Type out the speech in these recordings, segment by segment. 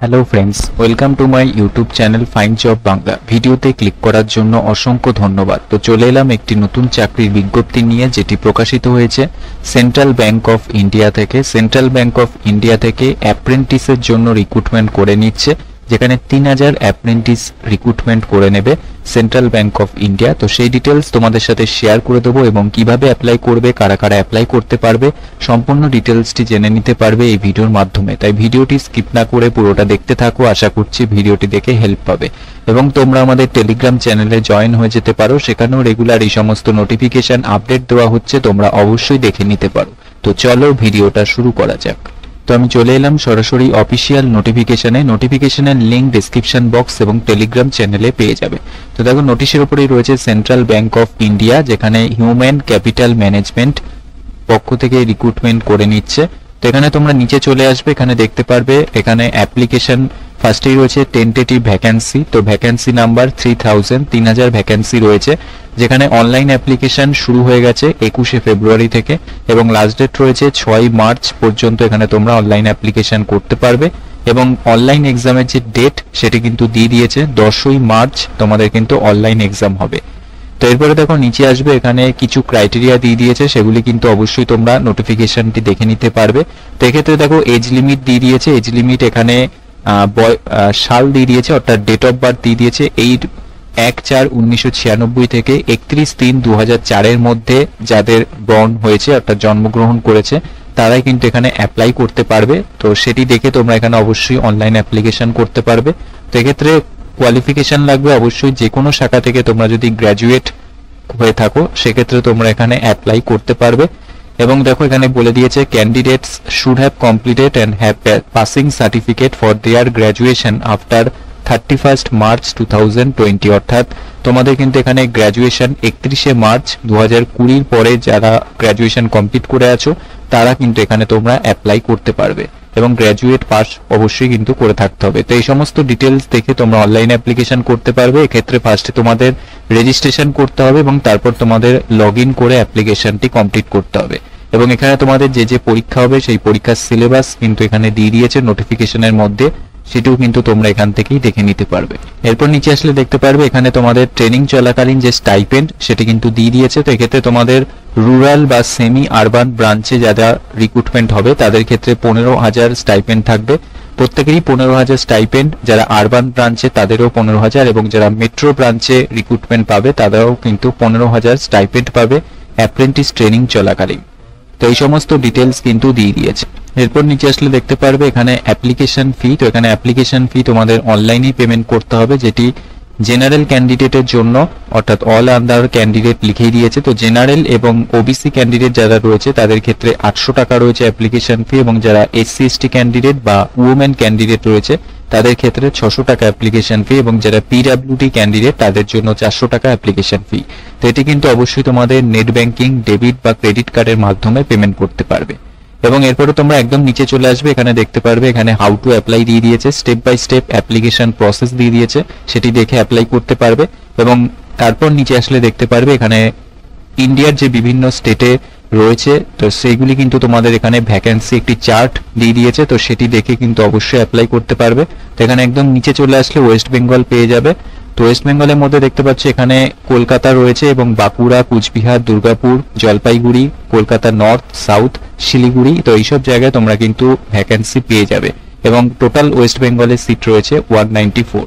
Hello friends, welcome to my YouTube channel find job Bangla. ভিডিওতে click করার জন্য অসংখ্য ধন্যবাদ। তো চলে এলাম একটি নতুন চাকরির বিজ্ঞপ্তি নিয়ে, যেটি প্রকাশিত হয়েছে সেন্ট্রাল ব্যাংক অফ ইন্ডিয়া থেকে। সেন্ট্রাল ব্যাংক অফ ইন্ডিয়া থেকে অ্যাপ্রেন্টিসের জন্য রিক্রুটমেন্ট করে নিচ্ছে, যেখানে 3000 অ্যাপ্রেন্টিস রিক্রুটমেন্ট করে নেবে সেন্ট্রাল ব্যাংক অফ ইন্ডিয়া। তো সেই ডিটেলস তোমাদের সাথে শেয়ার করে দেবো এবং কিভাবে অ্যাপ্লাই করবে, কারা কারা অ্যাপ্লাই করতে পারবে, সম্পূর্ণ ডিটেলসটি জেনে নিতে পারবে এই ভিডিওর মাধ্যমে। তাই ভিডিওটি স্কিপ না করে পুরোটা দেখতে থাকো। আশা করছি ভিডিওটি দেখে হেল্প পাবে এবং তোমরা আমাদের টেলিগ্রাম চ্যানেলে জয়েন হয়ে যেতে পারো। সেখানেও রেগুলার এই সমস্ত নোটিফিকেশন আপডেট দেওয়া হচ্ছে, তোমরা অবশ্যই দেখে নিতে পারো। তো চলো ভিডিওটা শুরু করা যাক। তো আমি চলে এলাম সরাসরি অফিসিয়াল নোটিফিকেশনের লিঙ্ক ডেসক্রিপশন বক্স এবং টেলিগ্রাম চ্যানেলে পেয়ে যাবে। তো দেখো, নোটিশের উপরেই রয়েছে সেন্ট্রাল ব্যাংক অফ ইন্ডিয়া, যেখানে হিউম্যান ক্যাপিটাল ম্যানেজমেন্ট পক্ষ থেকে রিক্রুটমেন্ট করে নিচ্ছে। তো এখানে তোমরা নিচে চলে আসবে, এখানে দেখতে পারবে এখানে অ্যাপ্লিকেশন ফার্স্টেই রয়েছে টেন্টেটিভ ভ্যাকেন্সি। তো ভ্যাকেন্সি নাম্বার 3000 ভ্যাকেন্সি রয়েছে, যেখানে অনলাইন অ্যাপ্লিকেশন শুরু হয়ে গেছে 21শে ফেব্রুয়ারি থেকে এবং লাস্ট ডেট রয়েছে 6ই মার্চ পর্যন্ত। এখানে তোমরা অনলাইন অ্যাপ্লিকেশন করতে পারবে এবং অনলাইন এক্সামের যে ডেট সেটি কিন্তু দিয়ে দিয়েছে 10ই মার্চ তোমাদের কিন্তু অনলাইন এক্সাম হবে। তো এরপরে দেখো নিচে আসবে, এখানে কিছু ক্রাইটেরিয়া দিয়ে দিয়েছে, সেগুলি কিন্তু অবশ্যই তোমরা নোটিফিকেশনটি দেখে নিতে পারবে। তো এক্ষেত্রে দেখো এজ লিমিট দিয়ে দিয়েছে, এজ লিমিট এখানে সাল দিয়ে দিয়েছে, অর্থাৎ ডেট অফ বার্থ দিয়ে দিয়েছে 1/4/1996 থেকে 31/3/2004 এর মধ্যে যাদের বর্ন হয়েছে অর্থাৎ জন্মগ্রহণ করেছে তারাই কিন্তু এখানে অ্যাপ্লাই করতে পারবে। তো সেটি দেখে তোমরা এখানে অবশ্যই অনলাইন অ্যাপ্লিকেশন করতে পারবে। তো এক্ষেত্রে কোয়ালিফিকেশন লাগবে অবশ্যই যে কোনো শাখা থেকে তোমরা যদি গ্র্যাজুয়েট হয়ে থাকো সেক্ষেত্রে তোমরা এখানে অ্যাপ্লাই করতে পারবে। এবং দেখো এখানে বলে দিয়েছে candidates should have completed and have passing certificate for their graduation after 31 March 2020, অর্থাৎ তোমাদের কিন্তু এখানে গ্র্যাজুয়েশন 31শে মার্চ 2020 পরে যারা গ্র্যাজুয়েশন কমপ্লিট করে আছো তারা কিন্তু এখানে তোমরা অ্যাপ্লাই করতে পারবে এবং গ্র্যাজুয়েট পাস অবশ্যই কিন্তু করে থাকতে হবে। তো এই সমস্ত ডিটেলস দেখে তোমরা অনলাইন অ্যাপ্লিকেশন করতে পারবে। এক্ষেত্রে ফার্স্টে তোমাদের রেজিস্ট্রেশন করতে হবে এবং তারপর তোমাদের লগ ইন করে অ্যাপ্লিকেশনটি কমপ্লিট করতে হবে। এবং এখানে তোমাদের যে যে পরীক্ষা হবে সেই পরীক্ষার সিলেবাস কিন্তু এখানে দিয়ে দিয়েছে নোটিফিকেশনের মধ্যে, সেটাও কিন্তু তোমরা এখান থেকেই দেখে নিতে পারবে। এরপর নিচে আসলে দেখতে পারবে এখানে তোমাদের ট্রেনিং চলাকালীন যে স্টাইপেন্ড সেটি কিন্তু দিয়ে দিয়েছে। তো এক্ষেত্রে তোমাদের রুরাল বা সেমি আরবান ব্রাঞ্চে যারা রিক্রুটমেন্ট হবে তাদের ক্ষেত্রে 15,000 স্টাইপেন্ড থাকবে, প্রত্যেকেরই 15,000 স্টাইপেন্ড। যারা আরবান ব্রাঞ্চে তাদেরও 15,000 এবং যারা মেট্রো ব্রাঞ্চে রিক্রুটমেন্ট পাবে তারাও কিন্তু 15,000 স্টাইপেন্ড পাবে অ্যাপ্রেন্টিস ট্রেনিং চলাকালীন। তো এই সমস্ত ডিটেলস কিন্তু দিয়ে দিয়েছে। এরপর নিচে আসলে দেখতে পারবে এখানে অ্যাপ্লিকেশন ফি। তো এখানে অ্যাপ্লিকেশন ফি তোমাদের অনলাইনেই পেমেন্ট করতে হবে, যেটি জেনারেল ক্যান্ডিডেটের জন্য অর্থাৎ অল আন্ডার ক্যান্ডিডেট লিখেই দিয়েছে। তো জেনারেল এবং ওবিসি ক্যান্ডিডেট যারা রয়েছে তাদের ক্ষেত্রে 800 টাকা রয়েছে অ্যাপ্লিকেশন ফি এবং যারা SC ST ক্যান্ডিডেট বা উমেন ক্যান্ডিডেট রয়েছে তাদের ক্ষেত্রে 600 টাকা অ্যাপ্লিকেশন ফি এবং যারা PWD ক্যান্ডিডেট তাদের জন্য 400 টাকা অ্যাপ্লিকেশন ফি। তো এটি কিন্তু অবশ্যই তোমাদের নেট ব্যাংকিং, ডেবিট বা ক্রেডিট কার্ডের মাধ্যমে পেমেন্ট করতে পারবে। এবং এরপরে তোমরা একদম নিচে চলে আসবে, এখানে দেখতে পারবে এখানে হাউ টু অ্যাপ্লাই দিয়ে দিয়েছে, step by step application process দিয়ে দিয়েছে, সেটি দেখে অ্যাপ্লাই করতে পারবে। এবং তারপর নিচে আসলে দেখতে পারবে এখানে ইন্ডিয়ার যে বিভিন্ন স্টেটে রয়েছে তো সেইগুলি কিন্তু তোমাদের এখানে ভ্যাকেন্সি একটি চার্ট দিয়ে দিয়েছে, তো সেটি দেখে কিন্তু অবশ্যই অ্যাপ্লাই করতে পারবে। তো এখানে একদম নিচে চলে আসলে ওয়েস্ট বেঙ্গল পেয়ে যাবে। তো ওয়েস্ট বেঙ্গলের মধ্যে দেখতে পাচ্ছি এখানে কলকাতা রয়েছে এবং বাঁকুড়া, কুচবিহার, দুর্গাপুর, জলপাইগুড়ি, কলকাতা নর্থ, সাউথ, শিলিগুড়ি। তো এইসব জায়গায় তোমরা কিন্তু ভ্যাকেন্সি পেয়ে যাবে এবং টোটাল ওয়েস্ট বেঙ্গলের সিট রয়েছে 194।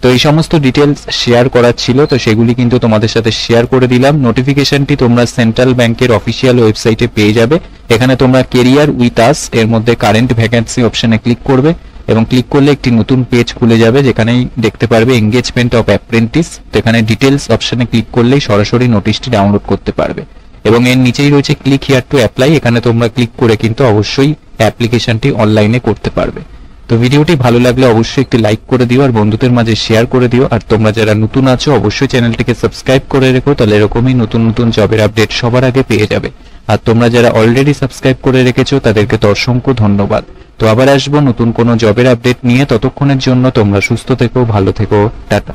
তো এই সমস্ত ডিটেলস শেয়ার করার ছিল, তো সেগুলি কিন্তু তোমাদের সাথে শেয়ার করে দিলাম। নোটিফিকেশনটি তোমরা সেন্ট্রাল ব্যাংকের অফিসিয়াল ওয়েবসাইটে পেয়ে যাবে। এখানে তোমরা কেরিয়ার উইথ আস এর মধ্যে কারেন্ট ভ্যাকেন্সি অপশনে ক্লিক করবে এবং ক্লিক করলে একটি নতুন পেজ খুলে যাবে, যেখানেই দেখতে পারবে এঙ্গেজমেন্ট অফ অ্যাপ্রেন্টিস। তো এখানে ডিটেলস অপশনে ক্লিক করলেই সরাসরি নোটিশটি ডাউনলোড করতে পারবে এবং এর নিচেই রয়েছে ক্লিক হিয়ার টু অ্যাপ্লাই, এখানে তোমরা ক্লিক করে কিন্তু অবশ্যই অ্যাপ্লিকেশনটি অনলাইনে করতে পারবে। তো ভিডিওটি ভালো লাগলে অবশ্যই একটি লাইক করে দিও আর বন্ধুদের মাঝে শেয়ার করে দিও। আর তোমরা যারা নতুন আছো অবশ্যই চ্যানেলটিকে সাবস্ক্রাইব করে রেখো, তাহলে এরকমই নতুন নতুন জবের আপডেট সবার আগে পেয়ে যাবে। আর তোমরা যারা অলরেডি সাবস্ক্রাইব করে রেখেছো তাদেরকে তো অসংখ্য ধন্যবাদ। তো আবার আসবো নতুন কোনো জবের আপডেট নিয়ে, ততক্ষণের জন্য তোমরা সুস্থ থেকো, ভালো থেকো, টাটা।